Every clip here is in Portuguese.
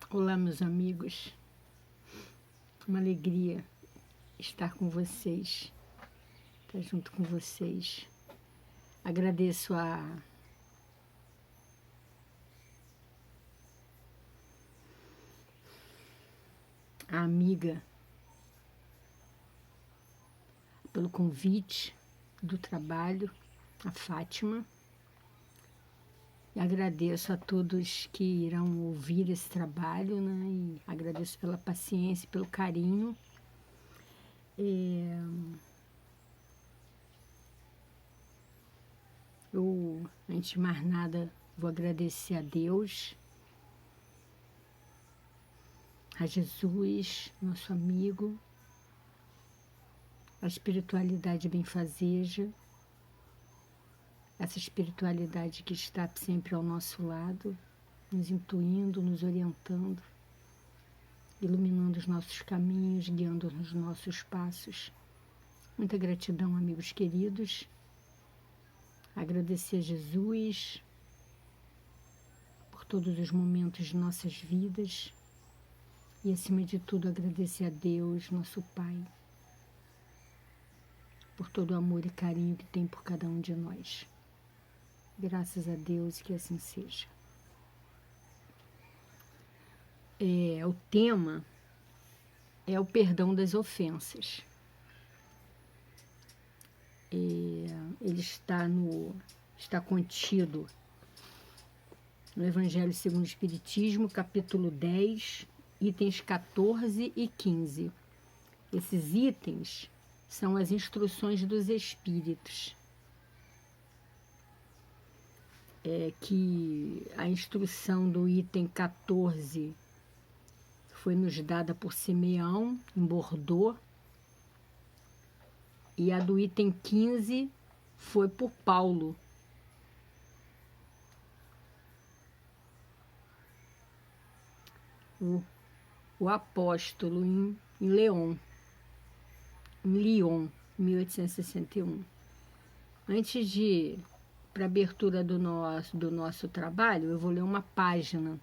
Olá, meus amigos. Uma alegria estar com vocês, estar junto com vocês. Agradeço a amiga pelo convite do trabalho, a Fátima. E agradeço a todos que irão ouvir esse trabalho, né? E agradeço pela paciência, pelo carinho. Eu, antes de mais nada, vou agradecer a Deus, a Jesus, nosso amigo, a espiritualidade benfazeja, essa espiritualidade que está sempre ao nosso lado, nos intuindo, nos orientando, iluminando os nossos caminhos, guiando os nossos passos. Muita gratidão, amigos queridos. Agradecer a Jesus por todos os momentos de nossas vidas e, acima de tudo, agradecer a Deus, nosso Pai, por todo o amor e carinho que tem por cada um de nós. Graças a Deus que assim seja. O tema é o perdão das ofensas. Ele está contido no Evangelho segundo o Espiritismo, capítulo 10, itens 14 e 15. Esses itens são as instruções dos Espíritos. Que a instrução do item 14 foi nos dada por Simeão, em Bordeaux, e a do item 15 foi por Paulo. O apóstolo em Lyon, 1861. Antes de para a abertura do nosso trabalho, eu vou ler uma página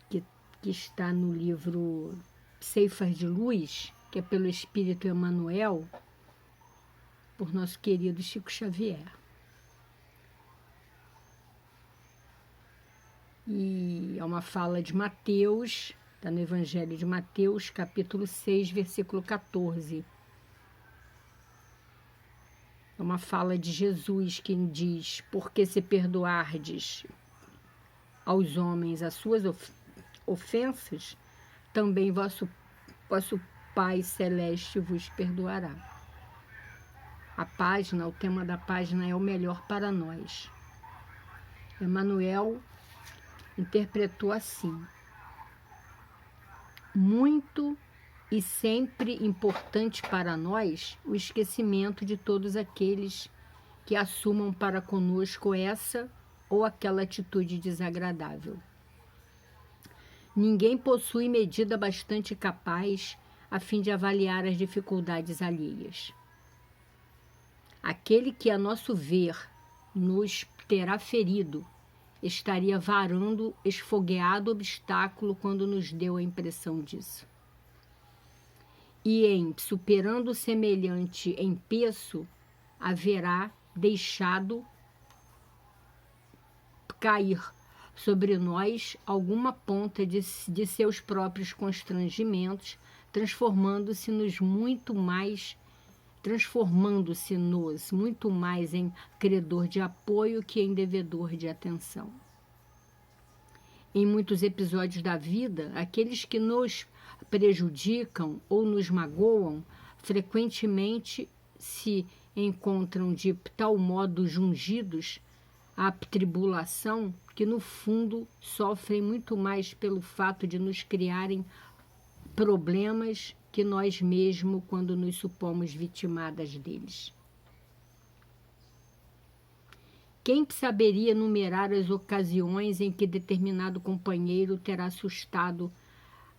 que está no livro Ceifas de Luz, que é pelo Espírito Emmanuel, por nosso querido Chico Xavier. E é uma fala de Mateus, está no Evangelho de Mateus, capítulo 6, versículo 14. É uma fala de Jesus que diz: porque se perdoardes aos homens as suas ofensas, também vosso Pai Celeste vos perdoará. A página, o tema da página é o melhor para nós. Emmanuel interpretou assim: muito e sempre importante para nós o esquecimento de todos aqueles que assumam para conosco essa ou aquela atitude desagradável. Ninguém possui medida bastante capaz a fim de avaliar as dificuldades alheias. Aquele que, a nosso ver, nos terá ferido, estaria varando esfogueado obstáculo quando nos deu a impressão disso. E em superando semelhante empeço, haverá deixado cair sobre nós alguma ponta de seus próprios constrangimentos, transformando-se-nos muito mais em credor de apoio que em devedor de atenção. Em muitos episódios da vida, aqueles que nos prejudicam ou nos magoam frequentemente se encontram de tal modo jungidos à tribulação que, no fundo, sofrem muito mais pelo fato de nos criarem problemas que nós mesmos quando nos supomos vitimadas deles. Quem saberia numerar as ocasiões em que determinado companheiro terá assustado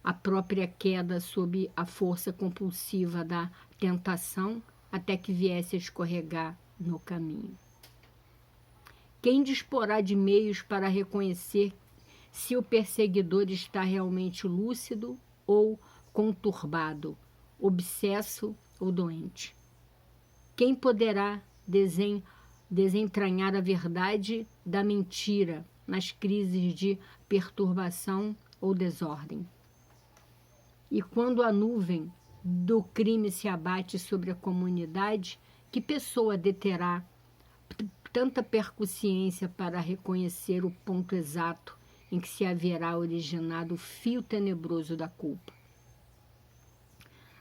a própria queda sob a força compulsiva da tentação até que viesse a escorregar no caminho? Quem disporá de meios para reconhecer se o perseguidor está realmente lúcido ou conturbado, obsesso ou doente. Quem poderá desentranhar a verdade da mentira nas crises de perturbação ou desordem? E quando a nuvem do crime se abate sobre a comunidade, que pessoa deterá tanta percussiência para reconhecer o ponto exato em que se haverá originado o fio tenebroso da culpa?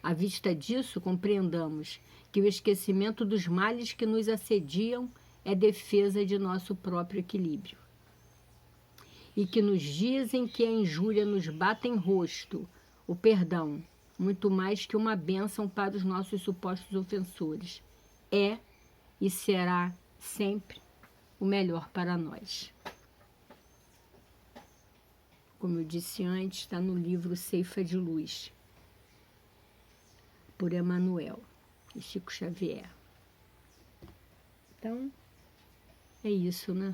À vista disso, compreendamos que o esquecimento dos males que nos assediam é defesa de nosso próprio equilíbrio. E que nos dias em que a injúria nos bate em rosto, o perdão, muito mais que uma bênção para os nossos supostos ofensores, é e será sempre o melhor para nós. Como eu disse antes, está no livro Ceifa de Luz, por Emmanuel e Chico Xavier. Então, é isso, né?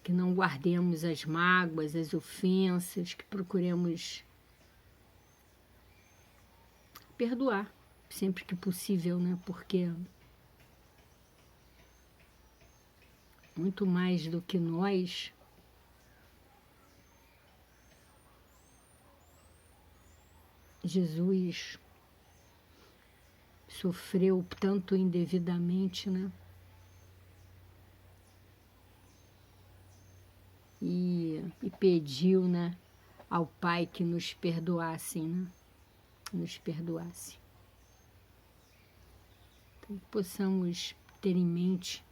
Que não guardemos as mágoas, as ofensas, que procuremos perdoar sempre que possível, né? Porque muito mais do que nós, Jesus sofreu tanto indevidamente, né? E pediu, né, ao Pai que nos perdoassem, né? Nos perdoasse. Então, que possamos ter em mente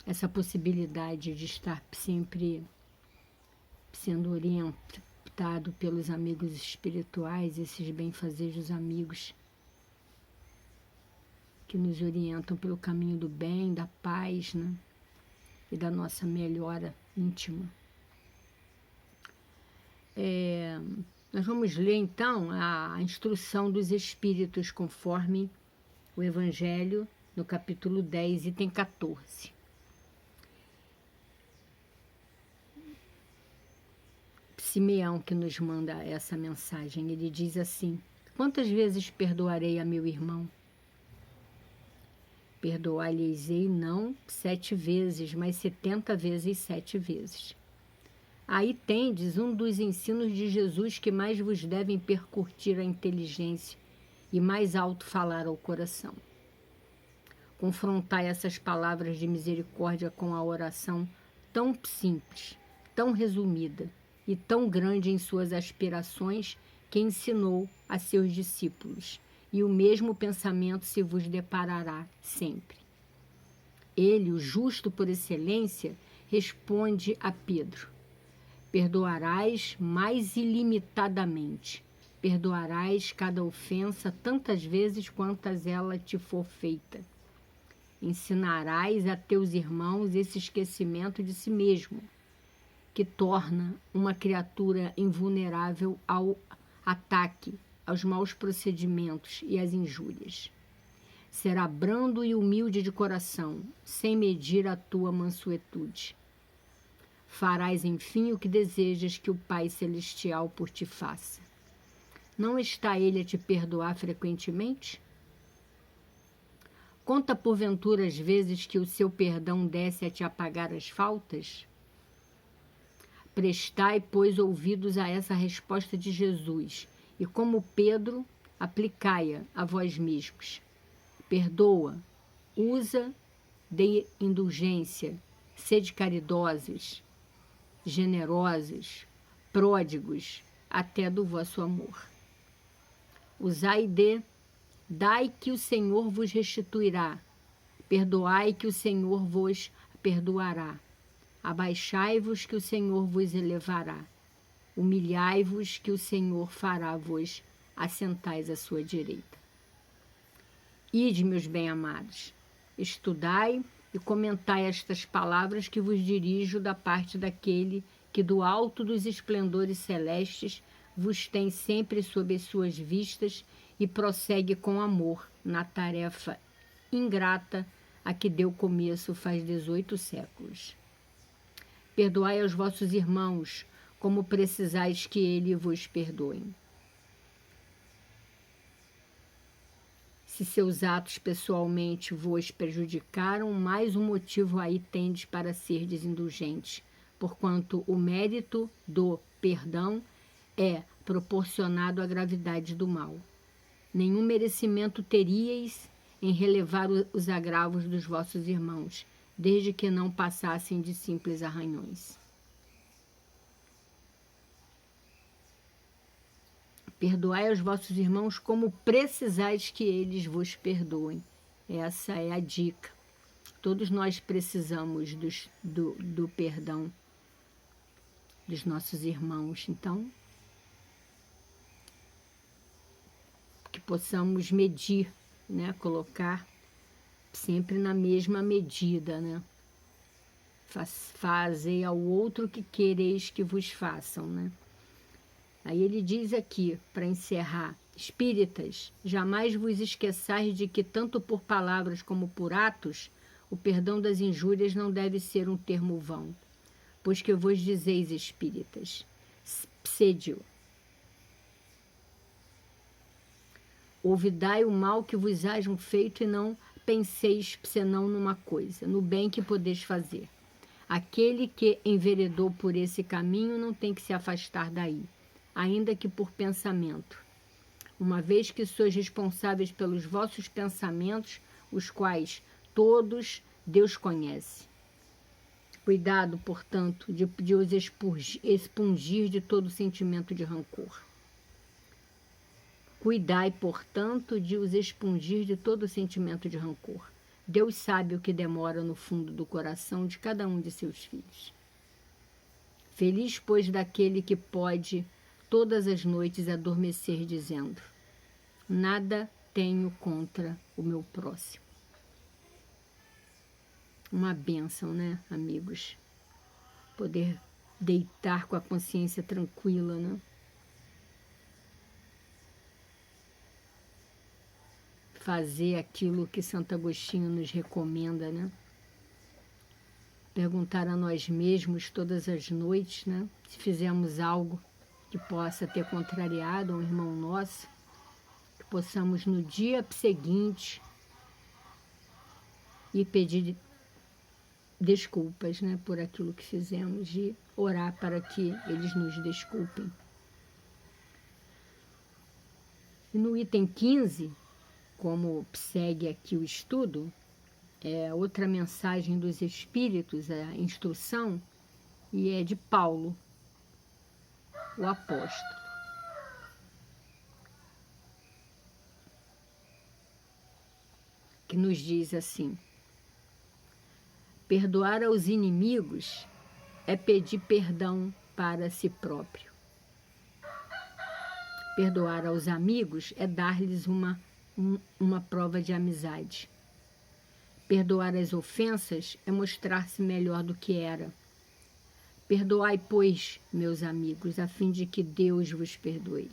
essa possibilidade de estar sempre sendo orientado pelos amigos espirituais, esses benfazejos amigos que nos orientam pelo caminho do bem, da paz, né? E da nossa melhora íntima. Nós vamos ler então a instrução dos Espíritos conforme o Evangelho, no capítulo 10, item 14. Simeão que nos manda essa mensagem, ele diz assim: quantas vezes perdoarei a meu irmão? Perdoar-lhes-ei não 7 vezes, mas 70 vezes 7 vezes. Aí tendes um dos ensinos de Jesus que mais vos devem percutir a inteligência e mais alto falar ao coração. Confrontai essas palavras de misericórdia com a oração tão simples, tão resumida e tão grande em suas aspirações que ensinou a seus discípulos, e o mesmo pensamento se vos deparará sempre. Ele, o justo por excelência, responde a Pedro: perdoarás mais ilimitadamente, perdoarás cada ofensa tantas vezes quantas ela te for feita. Ensinarás a teus irmãos esse esquecimento de si mesmo, que torna uma criatura invulnerável ao ataque, aos maus procedimentos e às injúrias. Será brando e humilde de coração, sem medir a tua mansuetude. Farás, enfim, o que desejas que o Pai Celestial por ti faça. Não está Ele a te perdoar frequentemente? Conta porventura as vezes que o seu perdão desce a te apagar as faltas? Prestai, pois, ouvidos a essa resposta de Jesus, e como Pedro, aplicai-a a vós mesmos. Perdoa, usa de indulgência, sede caridosos, generosos, pródigos, até do vosso amor. Usai dai que o Senhor vos restituirá, perdoai que o Senhor vos perdoará, abaixai-vos que o Senhor vos elevará, humilhai-vos que o Senhor fará vos assentais à sua direita. Ide, meus bem-amados, estudai e comentai estas palavras que vos dirijo da parte daquele que do alto dos esplendores celestes vos tem sempre sob as suas vistas e prossegue com amor na tarefa ingrata a que deu começo faz 18 séculos. Perdoai aos vossos irmãos, como precisais que ele vos perdoe. Se seus atos pessoalmente vos prejudicaram, mais um motivo aí tendes para serdes indulgentes, porquanto o mérito do perdão é proporcionado à gravidade do mal. Nenhum merecimento teríeis em relevar os agravos dos vossos irmãos, desde que não passassem de simples arranhões. Perdoai aos vossos irmãos como precisais que eles vos perdoem. Essa é a dica. Todos nós precisamos do perdão dos nossos irmãos. Então, que possamos medir, né? Colocar sempre na mesma medida, né? Fazei ao outro o que quereis que vos façam, né? Aí ele diz aqui, para encerrar: espíritas, jamais vos esqueçais de que, tanto por palavras como por atos, o perdão das injúrias não deve ser um termo vão. Pois que vos dizeis, espíritas, pseudo, ouvidai o mal que vos hajam feito e não penseis senão numa coisa, no bem que podeis fazer. Aquele que enveredou por esse caminho não tem que se afastar daí, ainda que por pensamento, uma vez que sois responsáveis pelos vossos pensamentos, os quais todos Deus conhece. Cuidado, portanto, de os expungir de todo sentimento de rancor. Cuidai, portanto, de os expungir de todo sentimento de rancor. Deus sabe o que demora no fundo do coração de cada um de seus filhos. Feliz, pois, daquele que pode todas as noites adormecer dizendo: nada tenho contra o meu próximo. Uma bênção, né, amigos? Poder deitar com a consciência tranquila, né? Fazer aquilo que Santo Agostinho nos recomenda, né? Perguntar a nós mesmos todas as noites, né? Se fizemos algo que possa ter contrariado um irmão nosso, que possamos no dia seguinte ir pedir desculpas, né, por aquilo que fizemos, e orar para que eles nos desculpem. E no item 15, como segue aqui o estudo, é outra mensagem dos Espíritos, a instrução, e é de Paulo, o apóstolo. Que nos diz assim: perdoar aos inimigos é pedir perdão para si próprio. Perdoar aos amigos é dar-lhes uma prova de amizade. Perdoar as ofensas é mostrar-se melhor do que era. Perdoai, pois, meus amigos, a fim de que Deus vos perdoe.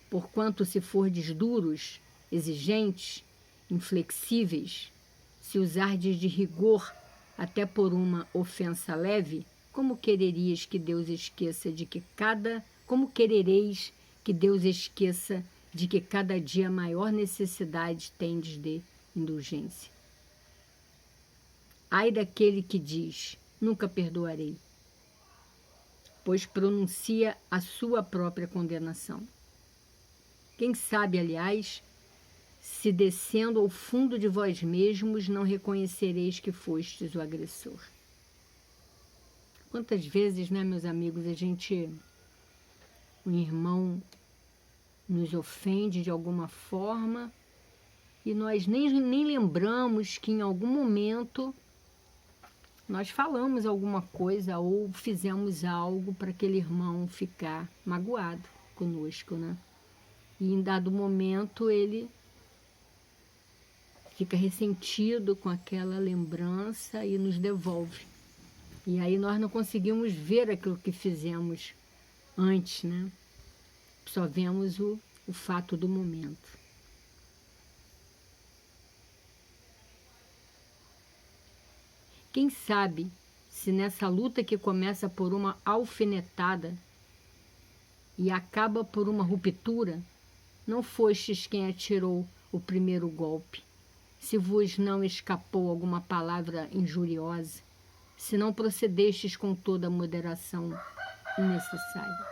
Porquanto, se fordes duros, exigentes, inflexíveis, se usardes de rigor até por uma ofensa leve, como querereis que Deus esqueça de que cada dia maior necessidade tendes de indulgência? Ai daquele que diz: nunca perdoarei, pois pronuncia a sua própria condenação. Quem sabe, aliás, se descendo ao fundo de vós mesmos não reconhecereis que fostes o agressor. Quantas vezes, né, meus amigos, um irmão nos ofende de alguma forma e nós nem lembramos que em algum momento nós falamos alguma coisa ou fizemos algo para aquele irmão ficar magoado conosco, né? E em dado momento ele fica ressentido com aquela lembrança e nos devolve. E aí nós não conseguimos ver aquilo que fizemos antes, né? Só vemos o fato do momento. Quem sabe se nessa luta que começa por uma alfinetada e acaba por uma ruptura, não fostes quem atirou o primeiro golpe, se vos não escapou alguma palavra injuriosa, se não procedestes com toda a moderação necessária.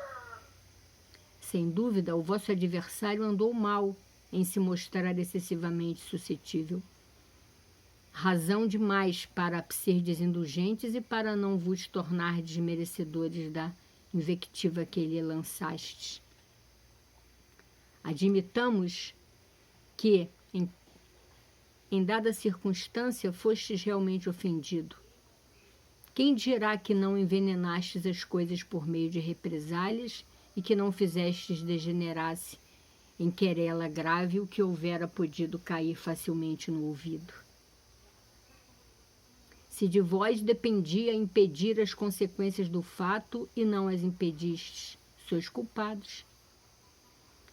Sem dúvida, o vosso adversário andou mal em se mostrar excessivamente suscetível. Razão demais para serdes indulgentes e para não vos tornardes merecedores da invectiva que lhe lançastes. Admitamos que, em dada circunstância, fostes realmente ofendido. Quem dirá que não envenenastes as coisas por meio de represálias e que não fizestes degenerasse em querela grave o que houvera podido cair facilmente no ouvido? Se de vós dependia impedir as consequências do fato e não as impedistes, sois culpados.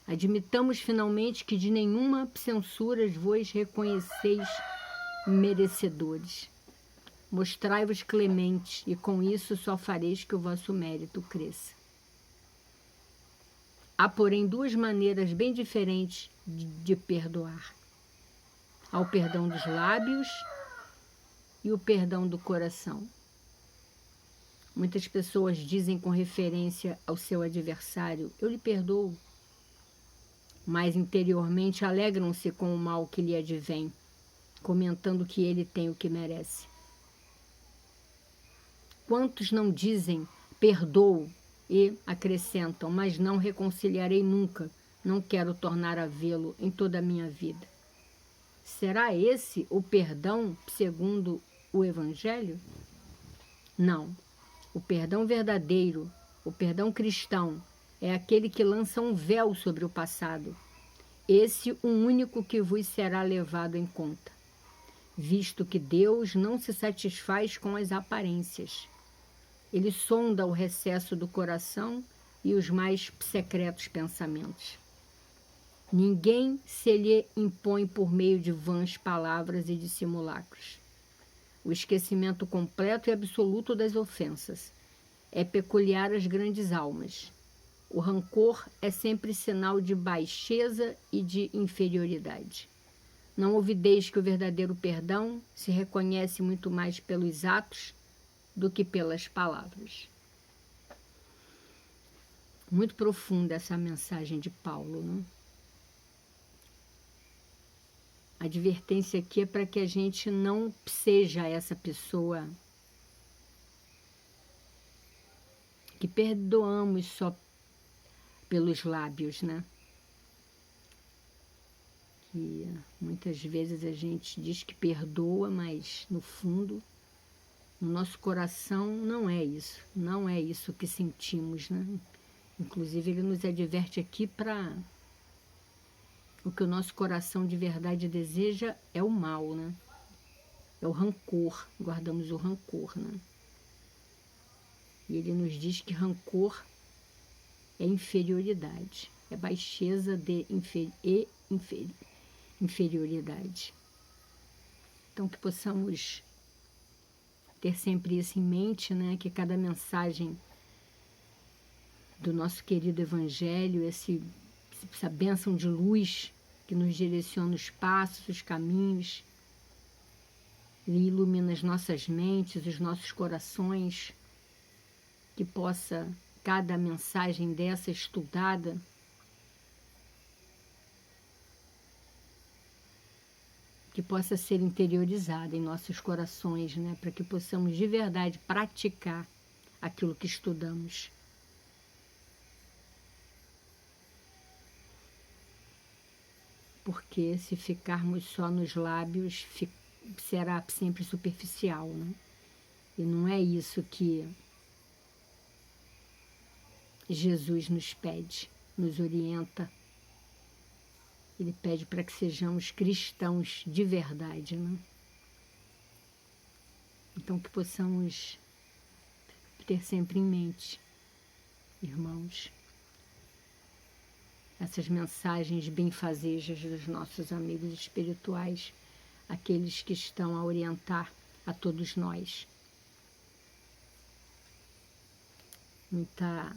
Admitamos finalmente que de nenhuma censura vos reconheceis merecedores. Mostrai-vos clementes, e com isso só fareis que o vosso mérito cresça. Há, porém, duas maneiras bem diferentes de perdoar. Há o perdão dos lábios e o perdão do coração. Muitas pessoas dizem com referência ao seu adversário: eu lhe perdoo. Mas interiormente alegram-se com o mal que lhe advém, comentando que ele tem o que merece. Quantos não dizem perdoo e acrescentam, mas não reconciliarei nunca, não quero tornar a vê-lo em toda a minha vida? Será esse o perdão segundo o Evangelho? Não. O perdão verdadeiro, o perdão cristão, é aquele que lança um véu sobre o passado. Esse o único que vos será levado em conta, visto que Deus não se satisfaz com as aparências. Ele sonda o recesso do coração e os mais secretos pensamentos. Ninguém se lhe impõe por meio de vãs palavras e de simulacros. O esquecimento completo e absoluto das ofensas é peculiar às grandes almas. O rancor é sempre sinal de baixeza e de inferioridade. Não ouvideis que o verdadeiro perdão se reconhece muito mais pelos atos do que pelas palavras. Muito profunda essa mensagem de Paulo, né? A advertência aqui é para que a gente não seja essa pessoa que perdoamos só pelos lábios, né? Que muitas vezes a gente diz que perdoa, mas no fundo, no nosso coração não é isso que sentimos, né? Inclusive ele nos adverte aqui para o que o nosso coração de verdade deseja é o mal, né? É o rancor, guardamos o rancor, né? E ele nos diz que rancor é inferioridade, é baixeza e inferioridade. Então que possamos ter sempre isso em mente, né? Que cada mensagem do nosso querido Evangelho, essa bênção de luz que nos direciona os passos, os caminhos, e ilumina as nossas mentes, os nossos corações, que possa cada mensagem dessa estudada que possa ser interiorizada em nossos corações, né? Para que possamos de verdade praticar aquilo que estudamos. Porque se ficarmos só nos lábios, será sempre superficial, né? E não é isso que Jesus nos pede, nos orienta. Ele pede para que sejamos cristãos de verdade, né? Então que possamos ter sempre em mente, irmãos, essas mensagens benfazejas dos nossos amigos espirituais, aqueles que estão a orientar a todos nós. Muita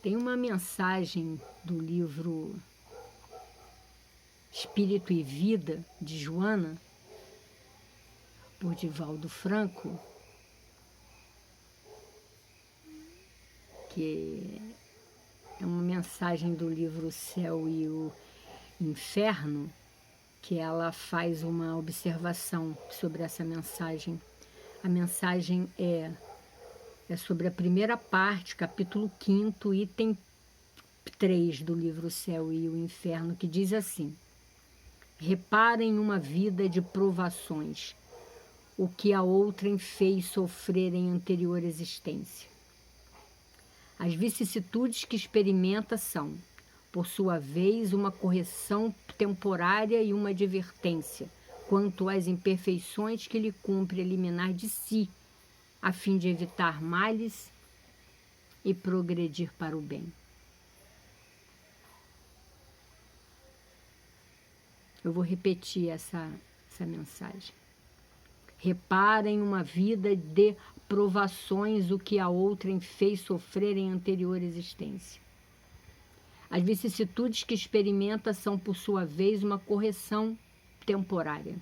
tem uma mensagem do livro Espírito e Vida, de Joana, por Divaldo Franco, que é uma mensagem do livro O Céu e o Inferno, que ela faz uma observação sobre essa mensagem. A mensagem é sobre a primeira parte, capítulo 5º, item 3 do livro O Céu e o Inferno, que diz assim: reparem uma vida de provações, o que a outrem fez sofrer em anterior existência. As vicissitudes que experimenta são, por sua vez, uma correção temporária e uma advertência quanto às imperfeições que lhe cumpre eliminar de si, a fim de evitar males e progredir para o bem. Eu vou repetir essa mensagem. Reparem uma vida de provações, o que a outrem fez sofrer em anterior existência. As vicissitudes que experimenta são, por sua vez, uma correção temporária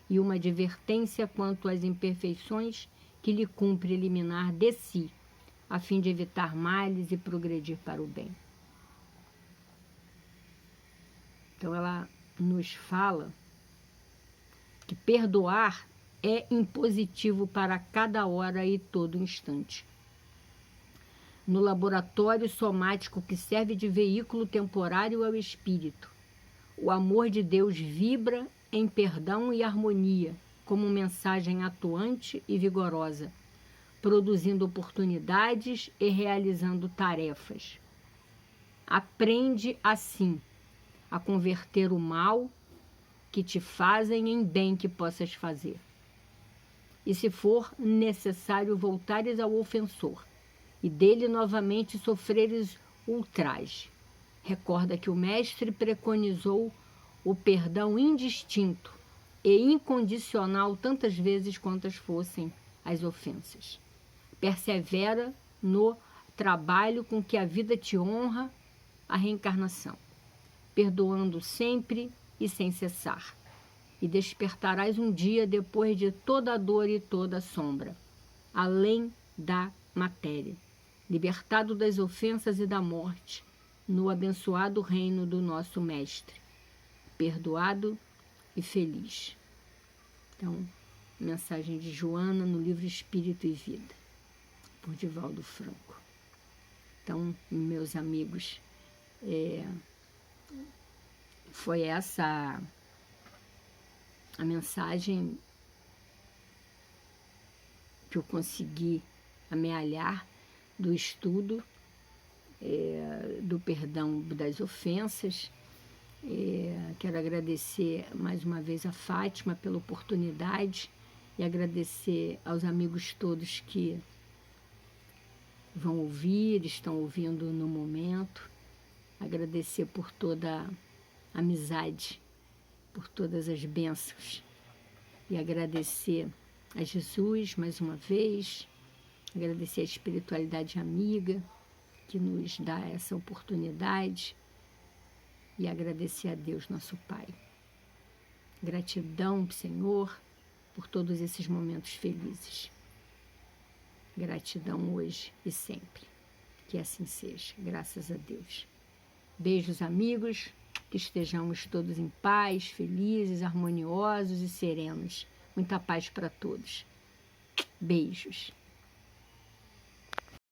e uma advertência quanto às imperfeições que lhe cumpre eliminar de si, a fim de evitar males e progredir para o bem. Então ela nos fala que perdoar é impositivo para cada hora e todo instante. No laboratório somático que serve de veículo temporário ao espírito, o amor de Deus vibra em perdão e harmonia, como mensagem atuante e vigorosa, produzindo oportunidades e realizando tarefas. Aprende, assim, a converter o mal que te fazem em bem que possas fazer. E se for necessário voltares ao ofensor e dele novamente sofreres ultraje, recorda que o Mestre preconizou o perdão indistinto e incondicional tantas vezes quantas fossem as ofensas. Persevera no trabalho com que a vida te honra a reencarnação, perdoando sempre e sem cessar. E despertarás um dia depois de toda a dor e toda a sombra, além da matéria, libertado das ofensas e da morte, no abençoado reino do nosso Mestre, perdoado e feliz. Então, mensagem de Joana no livro Espírito e Vida, por Divaldo Franco. Então, meus amigos, foi essa a mensagem que eu consegui amealhar do estudo do perdão das ofensas. Quero agradecer mais uma vez a Fátima pela oportunidade e agradecer aos amigos todos que vão ouvir, estão ouvindo no momento. Agradecer por toda a amizade, por todas as bênçãos, e agradecer a Jesus mais uma vez, agradecer a espiritualidade amiga que nos dá essa oportunidade e agradecer a Deus, nosso Pai. Gratidão, Senhor, por todos esses momentos felizes. Gratidão hoje e sempre. Que assim seja, graças a Deus. Beijos, amigos. Que estejamos todos em paz, felizes, harmoniosos e serenos. Muita paz para todos. Beijos.